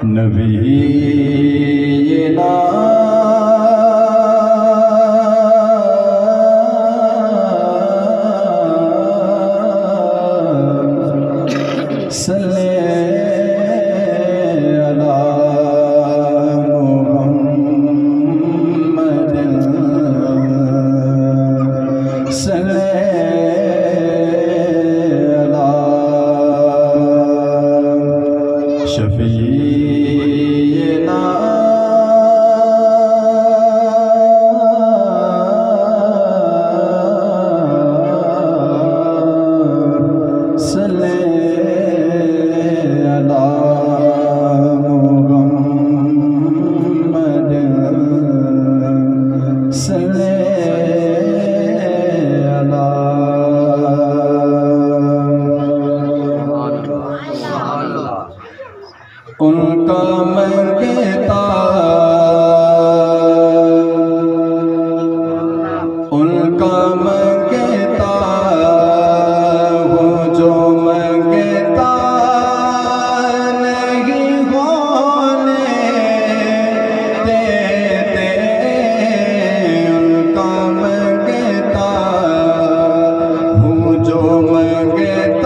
نبینا صلی علی محمد صلی شفیعنا صلی علی محمد صلی ان کا منگتا ہوں جو منگتا نہیں ہونے دیتے ان کا منگتا ہوں جو منگتا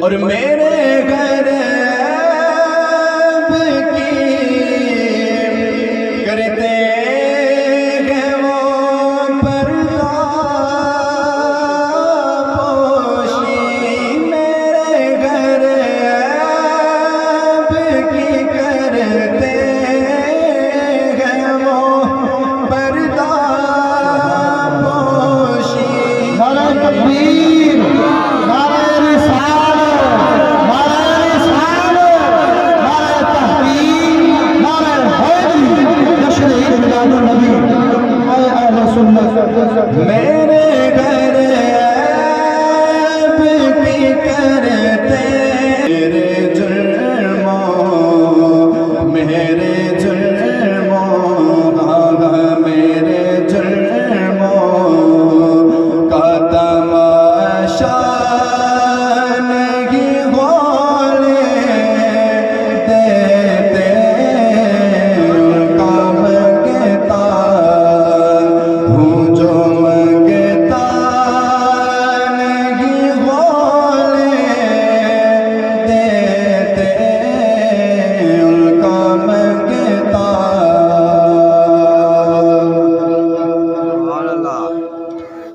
اور میرے گھر کی کرتے ہیں وہ پردہ پوشی میرے گھر کی کرتے ہیں وہ پردہ پوشی نعرہ تکبیر نعرہ میں